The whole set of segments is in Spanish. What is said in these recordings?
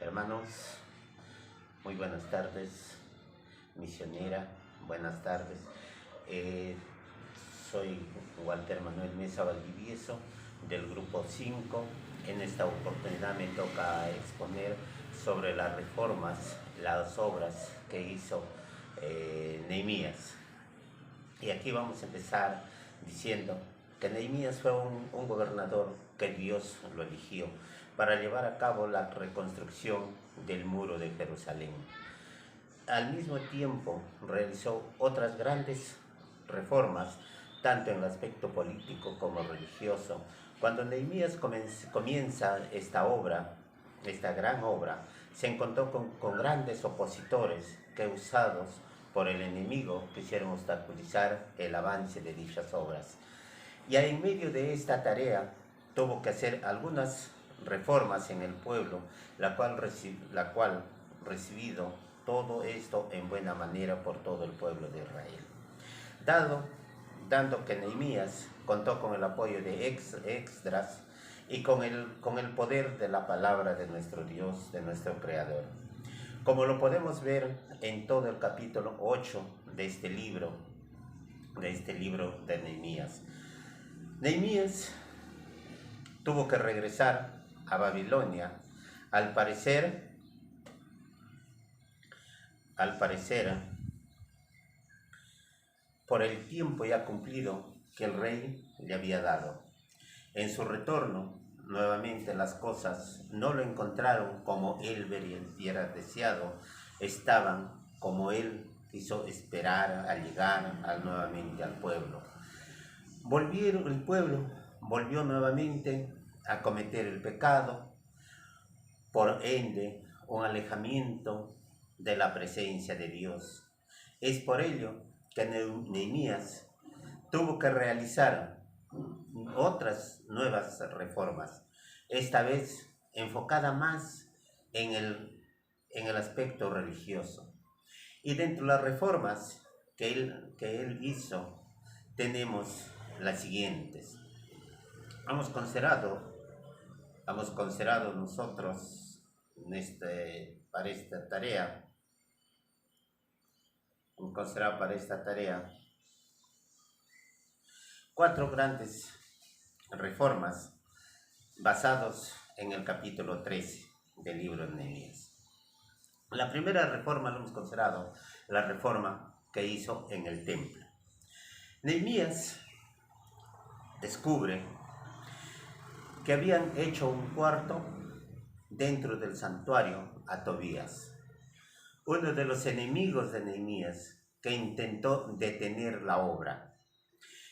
Hermanos, muy buenas tardes, misionera, buenas tardes. Eh, Soy Walter Manuel Mesa Valdivieso del grupo 5. En esta oportunidad me toca exponer sobre las reformas, las obras que hizo Nehemías. Y aquí vamos a empezar diciendo que Nehemías fue un gobernador que Dios lo eligió para llevar a cabo la reconstrucción del muro de Jerusalén. Al mismo tiempo realizó otras grandes reformas, tanto en el aspecto político como religioso. Cuando Nehemías comienza esta obra, esta gran obra, se encontró con grandes opositores que, usados por el enemigo, quisieron obstaculizar el avance de dichas obras. Y en medio de esta tarea tuvo que hacer algunas reformas en el pueblo, la cual recibido todo esto en buena manera por todo el pueblo de Israel. Dando que Nehemías contó con el apoyo de Esdras y con el poder de la palabra de nuestro Dios, de nuestro Creador. Como lo podemos ver en todo el capítulo 8 de este libro de Nehemías. Nehemías tuvo que regresar a Babilonia, al parecer, por el tiempo ya cumplido que el rey le había dado. En su retorno, nuevamente las cosas no lo encontraron como él hubiera deseado, estaban como él quiso esperar al llegar nuevamente al pueblo. El pueblo volvió nuevamente a cometer el pecado, por ende un alejamiento de la presencia de Dios. Es por ello que Nehemías tuvo que realizar otras nuevas reformas, esta vez enfocada más en el aspecto religioso. Y dentro de las reformas que él hizo, tenemos las siguientes. Hemos considerado nosotros para esta tarea 4 grandes reformas basados en el capítulo 13 del libro de Nehemías. La primera reforma lo hemos considerado la reforma que hizo en el templo. Nehemías descubre que habían hecho un cuarto dentro del santuario a Tobías, uno de los enemigos de Nehemías, que intentó detener la obra.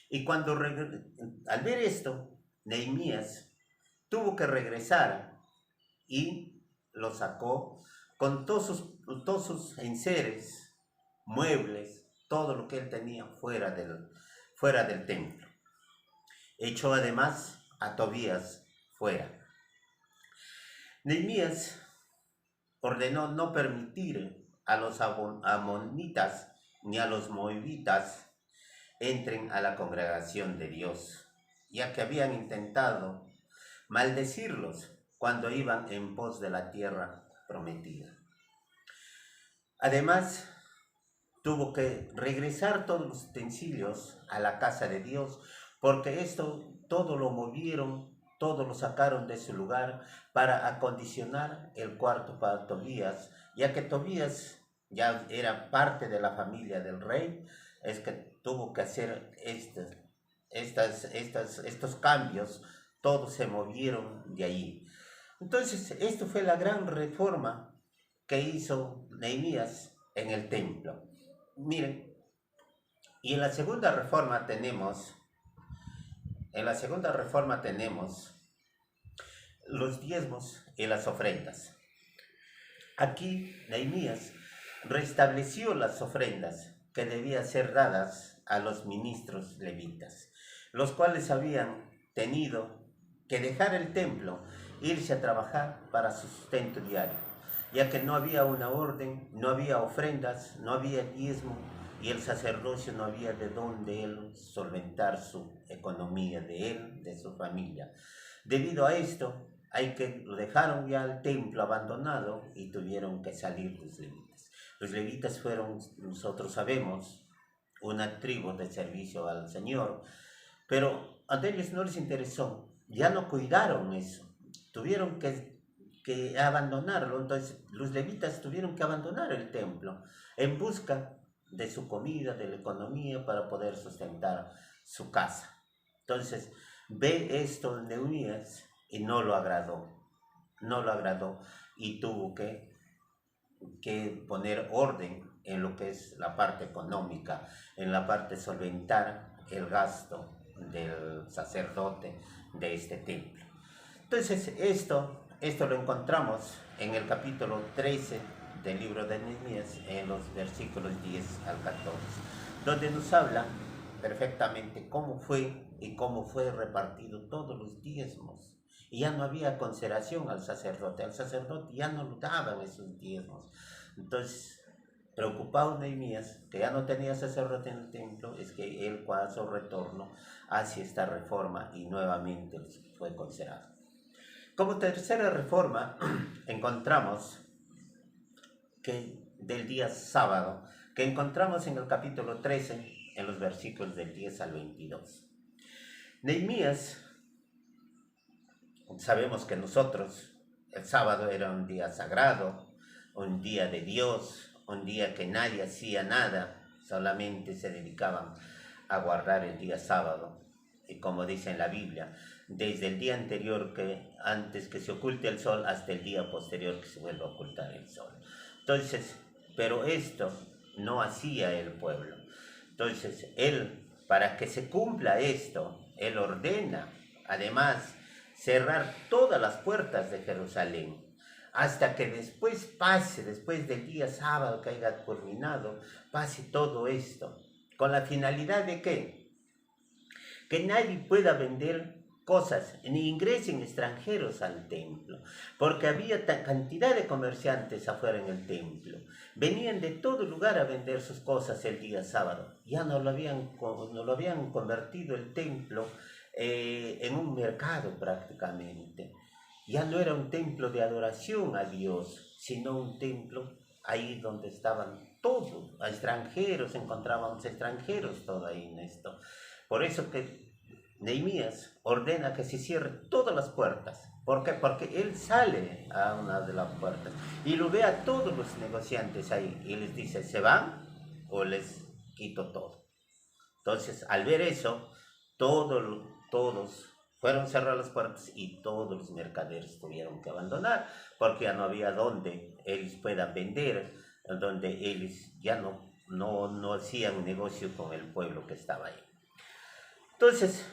Y al ver esto, Nehemías tuvo que regresar y lo sacó con todos sus enseres, muebles, todo lo que él tenía fuera del templo. Echó además a Tobías fuera. Nehemías ordenó no permitir a los amonitas ni a los moabitas entren a la congregación de Dios, ya que habían intentado maldecirlos cuando iban en pos de la tierra prometida. Además, tuvo que regresar todos los utensilios a la casa de Dios, porque esto todo lo movieron, todo lo sacaron de su lugar para acondicionar el cuarto para Tobías, ya que Tobías ya era parte de la familia del rey. Es que tuvo que hacer estos cambios, todos se movieron de allí. Entonces, esto fue la gran reforma que hizo Nehemías en el templo. Miren, y en la segunda reforma tenemos los diezmos y las ofrendas. Aquí Nehemías restableció las ofrendas que debían ser dadas a los ministros levitas, los cuales habían tenido que dejar el templo, irse a trabajar para su sustento diario, ya que no había una orden, no había ofrendas, no había diezmo, y el sacerdocio no había de dónde él solventar su economía de él, de su familia. Debido a esto, lo dejaron ya el templo abandonado y tuvieron que salir los levitas. Los levitas fueron, nosotros sabemos, una tribu de servicio al Señor, pero a ellos no les interesó, ya no cuidaron eso, tuvieron que abandonarlo. Entonces los levitas tuvieron que abandonar el templo en busca de su comida, de la economía para poder sustentar su casa. Entonces ve esto Nehemías y no lo agradó, y tuvo que poner orden en lo que es la parte económica, en la parte solventar el gasto del sacerdote de este templo. Entonces esto lo encontramos en el capítulo 13 del libro de Nehemías, en los versículos 10 al 14, donde nos habla perfectamente cómo fue repartido todos los diezmos. Y ya no había consideración al sacerdote ya no lo daban esos diezmos. Entonces, preocupado Nehemías, que ya no tenía sacerdote en el templo, es que él, a su retorno, hace esta reforma y nuevamente fue considerado. Como tercera reforma, encontramos que del día sábado, que encontramos en el capítulo 13, en los versículos del 10 al 22. Nehemías, sabemos que nosotros, el sábado era un día sagrado, un día de Dios, un día que nadie hacía nada, solamente se dedicaban a guardar el día sábado. Y como dice en la Biblia, desde el día anterior, que antes que se oculte el sol, hasta el día posterior que se vuelva a ocultar el sol. Entonces, pero esto no hacía el pueblo. Entonces, él, para que se cumpla esto, él ordena, además, cerrar todas las puertas de Jerusalén, hasta que después del día sábado que haya culminado, pase todo esto, con la finalidad de ¿qué? Que nadie pueda vender cosas, ni ingresen extranjeros al templo, porque había cantidad de comerciantes afuera en el templo. Venían de todo lugar a vender sus cosas el día sábado. Ya no lo habían convertido el templo en un mercado prácticamente. Ya no era un templo de adoración a Dios, sino un templo ahí donde estaban todos, extranjeros, encontrábamos extranjeros todo ahí en esto. Por eso que Nehemías ordena que se cierren todas las puertas. ¿Por qué? Porque él sale a una de las puertas y lo ve a todos los negociantes ahí y les dice, ¿se van o les quito todo? Entonces, al ver eso, todos fueron cerrar las puertas y todos los mercaderes tuvieron que abandonar porque ya no había donde ellos puedan vender, donde ellos ya no hacían negocio con el pueblo que estaba ahí. Entonces,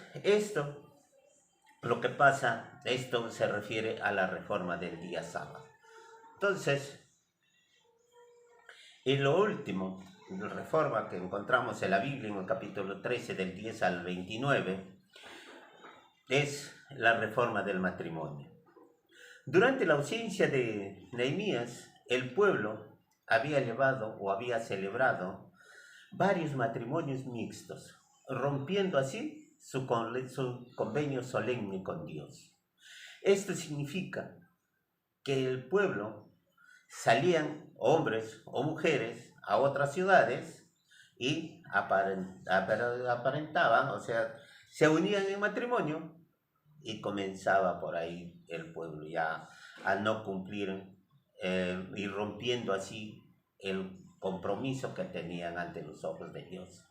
lo que pasa, esto se refiere a la reforma del día sábado. Entonces, y lo último, la reforma que encontramos en la Biblia en el capítulo 13 del 10 al 29, es la reforma del matrimonio. Durante la ausencia de Nehemías, el pueblo había celebrado varios matrimonios mixtos, rompiendo así su convenio solemne con Dios. Esto significa que el pueblo salían hombres o mujeres a otras ciudades y aparentaban, o sea, se unían en matrimonio y comenzaba por ahí el pueblo ya a no cumplir y rompiendo así el compromiso que tenían ante los ojos de Dios.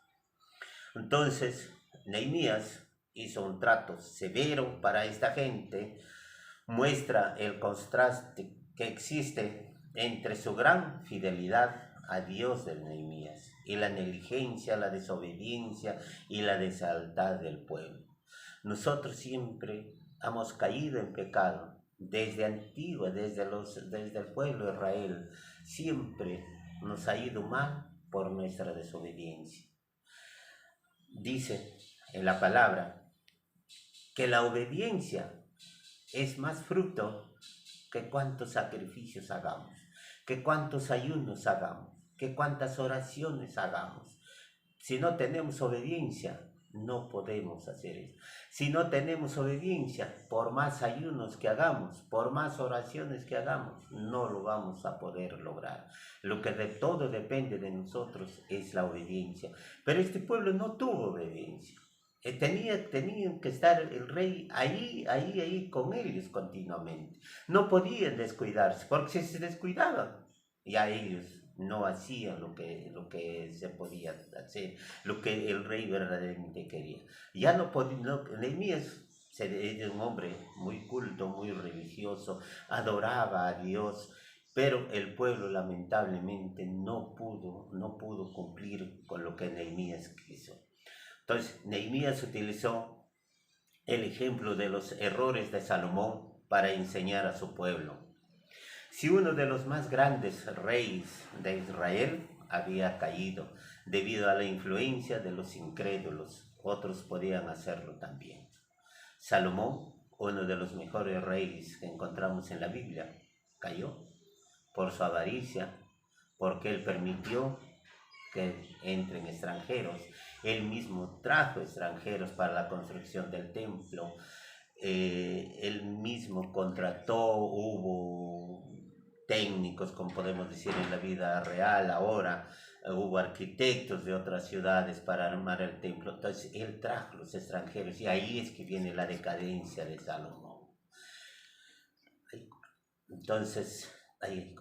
Entonces, Nehemías hizo un trato severo para esta gente, muestra el contraste que existe entre su gran fidelidad a Dios de Nehemías y la negligencia, la desobediencia y la deslealtad del pueblo. Nosotros siempre hemos caído en pecado, desde antiguo, desde el pueblo de Israel, siempre nos ha ido mal por nuestra desobediencia. Dice en la palabra que la obediencia es más fruto que cuántos sacrificios hagamos, que cuántos ayunos hagamos, que cuántas oraciones hagamos. Si no tenemos obediencia, No podemos hacer eso. Si no tenemos obediencia, por más ayunos que hagamos, por más oraciones que hagamos, no lo vamos a poder lograr. Lo que de todo depende de nosotros es la obediencia. Pero este pueblo no tuvo obediencia. Tenían que estar el rey ahí con ellos continuamente. No podían descuidarse, porque si se descuidaban, ya ellos no hacían lo que se podía hacer, lo que el rey verdaderamente quería. Ya no podía, no, Nehemías era un hombre muy culto, muy religioso, adoraba a Dios, pero el pueblo lamentablemente no pudo cumplir con lo que Nehemías quiso. Entonces, Nehemías utilizó el ejemplo de los errores de Salomón para enseñar a su pueblo. Si uno de los más grandes reyes de Israel había caído debido a la influencia de los incrédulos, otros podían hacerlo también. Salomón, uno de los mejores reyes que encontramos en la Biblia, cayó por su avaricia, porque él permitió que entren extranjeros. Él mismo trajo extranjeros para la construcción del templo. Él mismo contrató, hubo técnicos, como podemos decir en la vida real ahora, hubo arquitectos de otras ciudades para armar el templo. Entonces él trajo los extranjeros y ahí es que viene la decadencia de Salomón. Entonces, ahí